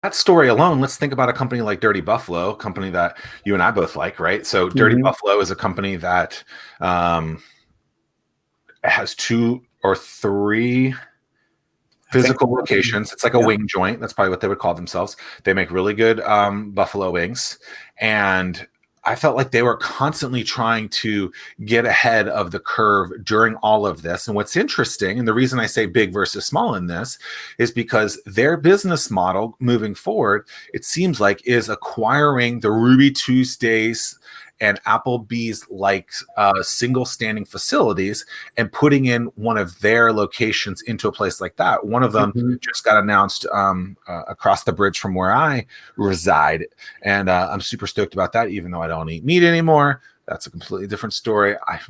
that story alone, let's think about a company like Dirty Buffalo, a company that you and I both like, right? So Dirty Hmm. Buffalo is a company that um, has two or three I think. physical locations. It's like a Yeah. wing joint. That's probably what they would call themselves. They make really good buffalo wings. And I felt like they were constantly trying to get ahead of the curve during all of this. And what's interesting, and the reason I say big versus small in this, is because their business model moving forward, it seems like, is acquiring the Ruby Tuesdays and Applebee's like single standing facilities and putting in one of their locations into a place like that. One of them Hmm. just got announced across the bridge from where I reside. And I'm super stoked about that, even though I don't eat meat anymore. That's a completely different story. I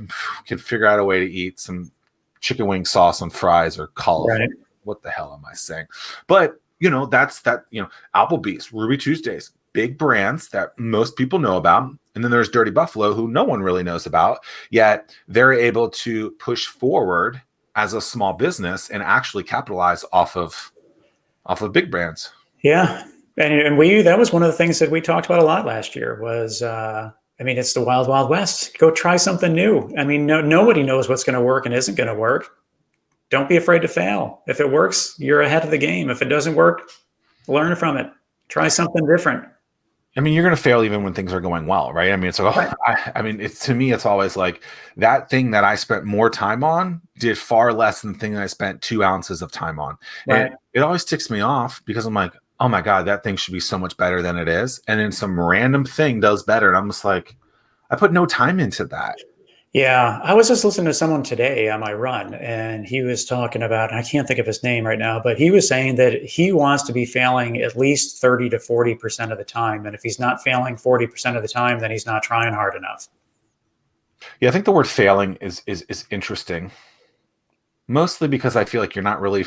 can figure out a way to eat some chicken wing sauce and fries or cauliflower. Right. What the hell am I saying? But, that's that, Applebee's, Ruby Tuesdays, big brands that most people know about. And then there's Dirty Buffalo, who no one really knows about, yet they're able to push forward as a small business and actually capitalize off of big brands. Yeah. And we that was one of the things that we talked about a lot last year was I mean, it's the wild, wild west. Go try something new. I mean, nobody knows what's going to work and isn't going to work. Don't be afraid to fail. If it works, you're ahead of the game. If it doesn't work, learn from it. Try something different. I mean, you're going to fail even when things are going well, right? I mean, it's like, Right. I mean, it's to me, it's always like that thing that I spent more time on did far less than the thing that I spent 2 ounces of time on. And Right. it always ticks me off because I'm like, oh my God, that thing should be so much better than it is. And then some random thing does better. And I'm just like, I put no time into that. Yeah, I was just listening to someone today on my run, and he was talking about, I can't think of his name right now, but he was saying that he wants to be failing at least 30 to 40% of the time. And if he's not failing 40% of the time, then he's not trying hard enough. Yeah, I think the word failing is interesting. Mostly because I feel like you're not really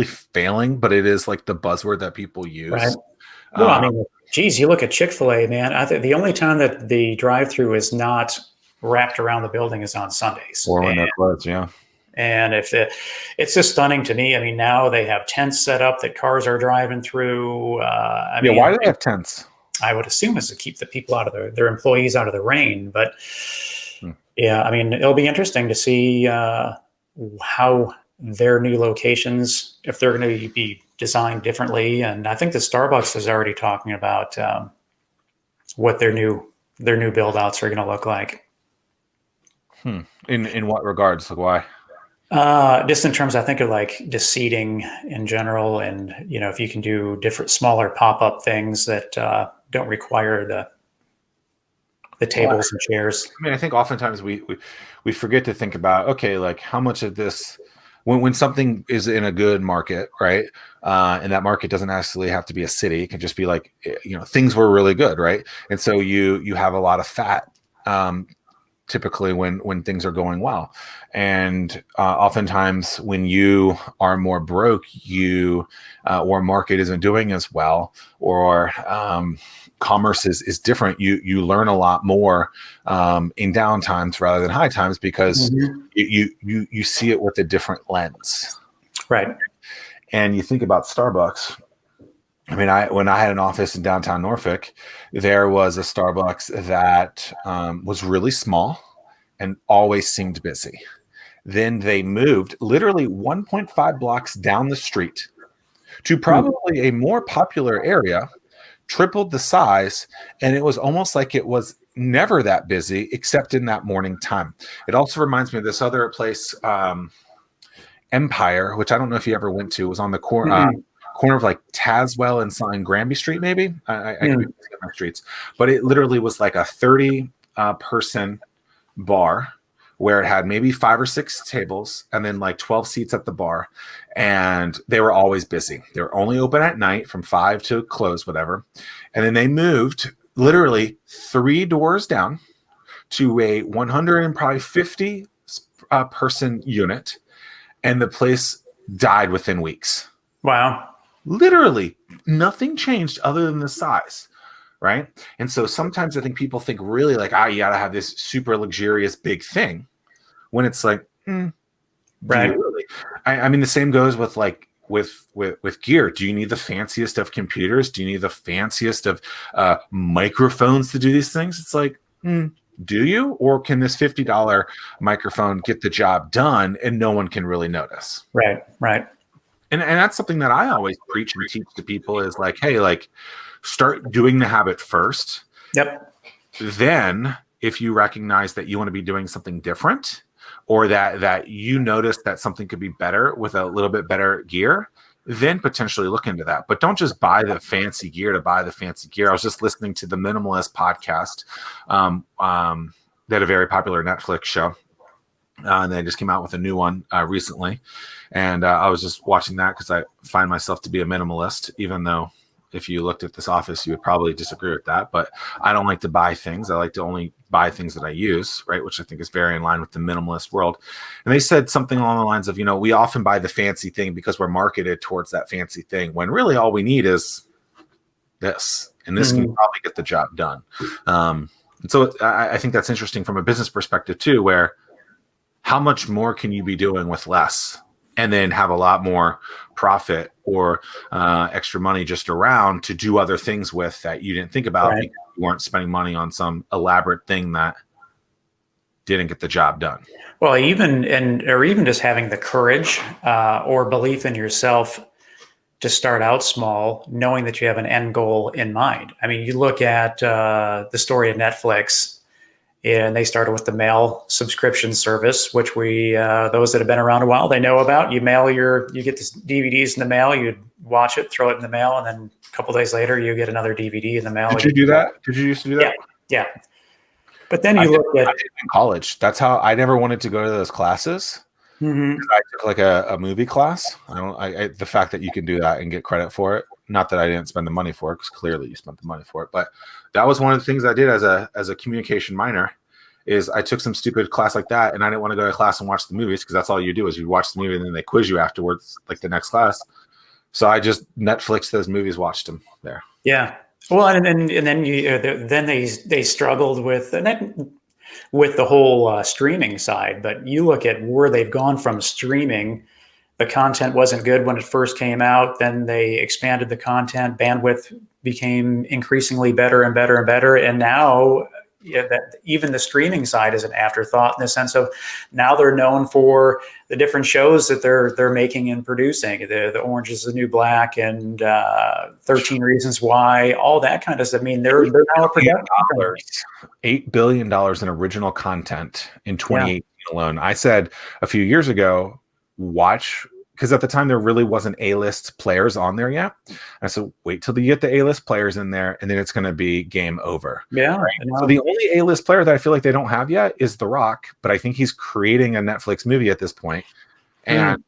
failing, but it is like the buzzword that people Right. use. Well, I Um, mean, geez, you look at Chick-fil-A, man. I think the only time that the drive-through is not wrapped around the building is on Sundays. or when they're closed, yeah. And if it's just stunning to me. I mean, now they have tents set up that cars are driving through. I Yeah, mean, why do they have tents? I would assume is to keep the people out of their employees out of the rain. But Hmm. yeah, I mean, it'll be interesting to see how their new locations, if they're going to be designed differently. And I think the Starbucks is already talking about what their new build outs are going to look like. Hmm. In what regards? Like why? Just in terms, I think of like just seating in general, and if you can do different, smaller pop up things that don't require the Well, tables and chairs. I mean, I think oftentimes we forget to think about, okay, like how much of this when something is in a good market, right? And that market doesn't necessarily have to be a city; it can just be like things were really good, right? And so you have a lot of fat. Typically when things are going well, and oftentimes when you are more broke, you or market isn't doing as well, or commerce is different, you learn a lot more in down times rather than high times because Mhm. you see it with a different lens. Right. And you think about Starbucks. I mean, when I had an office in downtown Norfolk, there was a Starbucks that was really small and always seemed busy. Then they moved literally 1.5 blocks down the street to Hmm. probably a more popular area, tripled the size, and it was almost like it was never that busy except in that morning time. It also reminds me of this other place, Empire, which I don't know if you ever went to. It was on the Mm-mm. corner of like Tazewell and Granby Street, maybe. I could be Mm. mixing up my streets, but it literally was like a 30 person bar where it had maybe 5 or 6 tables and then like 12 seats at the bar. And they were always busy. They were only open at night from 5 to close, whatever. And then they moved literally 3 doors down to a 150 person unit, and the place died within weeks. Wow. Literally nothing changed other than the size, right? And so sometimes I think people think really like, you got to have this super luxurious big thing, when it's like, do you Right. really? I mean, the same goes with like with gear. Do you need the fanciest of computers? Do you need the fanciest of microphones to do these things? It's like, do you? Or can this $50 microphone get the job done and no one can really notice? Right. And that's something that I always preach and teach to people is like, hey, like, start doing the habit first. Yep. Then if you recognize that you want to be doing something different, or that you notice that something could be better with a little bit better gear, then potentially look into that. But don't just buy the fancy gear to buy the fancy gear. I was just listening to the Minimalist podcast, that a very popular Netflix show. And they just came out with a new one recently. And I was just watching that because I find myself to be a minimalist, even though if you looked at this office, you would probably disagree with that. But I don't like to buy things. I like to only buy things that I use, right? Which I think is very in line with the minimalist world. And they said something along the lines of, we often buy the fancy thing because we're marketed towards that fancy thing, when really all we need is this. And this can probably get the job done. And so I think that's interesting from a business perspective too, where how much more can you be doing with less? And then have a lot more profit or extra money just around to do other things with that you didn't think about, because you weren't spending money on some elaborate thing that didn't get the job done. Well, or even just having the courage or belief in yourself to start out small, knowing that you have an end goal in mind. I mean, you look at the story of Netflix. And they started with the mail subscription service, which those that have been around a while, they know about. You get the DVDs in the mail, you watch it, throw it in the mail, and then a couple days later, you get another DVD in the mail. Did you do that? Did you used to do that? Yeah. But then you look at in college. That's how I never wanted to go to those classes. I took like a movie class. The fact that you can do that and get credit for it. Not that I didn't spend the money for it, because clearly you spent the money for it. But that was one of the things I did as a communication minor, is I took some stupid class like that, and I didn't want to go to class and watch the movies, because that's all you do is you watch the movie and then they quiz you afterwards, like the next class. So I just Netflixed those movies, watched them there. Yeah. Well, and then they struggled with the whole streaming side. But you look at where they've gone from streaming. The content wasn't good when it first came out. Then they expanded the content. Bandwidth became increasingly better and better and better. And now that even the streaming side is an afterthought, in the sense of now they're known for the different shows that they're making and producing. The Orange is the New Black and 13 Reasons Why, all that kind of stuff. I mean, they're now a production. $8 billion in original content in 2018 alone. I said a few years ago, watch, because at the time there really wasn't A-list players on there yet. I said, wait till you get the A-list players in there, and then it's going to be game over. Yeah. Right? So the only A-list player that I feel like they don't have yet is The Rock, but I think he's creating a Netflix movie at this point. And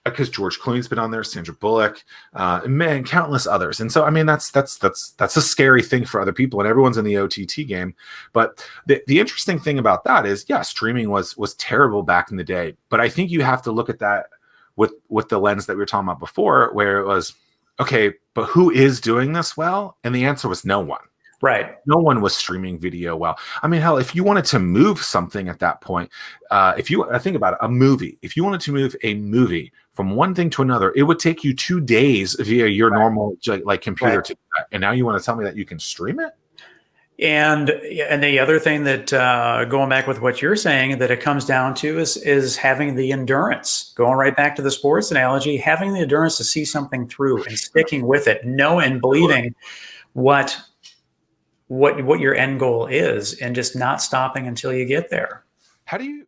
because George Clooney's been on there, Sandra Bullock, and countless others. And so, I mean, that's a scary thing for other people, and everyone's in the OTT game. But the interesting thing about that is, streaming was terrible back in the day. But I think you have to look at that with the lens that we were talking about before, where it was, okay, but who is doing this well? And the answer was no one. Right. No one was streaming video well. I mean, hell, if you wanted to move something at that point, I think about it, a movie, if you wanted to move a movie from one thing to another, it would take you 2 days via your normal like computer to do that. And now you want to tell me that you can stream it? And the other thing that going back with what you're saying, that it comes down to is having the endurance. Going right back to the sports analogy, having the endurance to see something through and sticking with it, knowing and believing what your end goal is, and just not stopping until you get there. How do you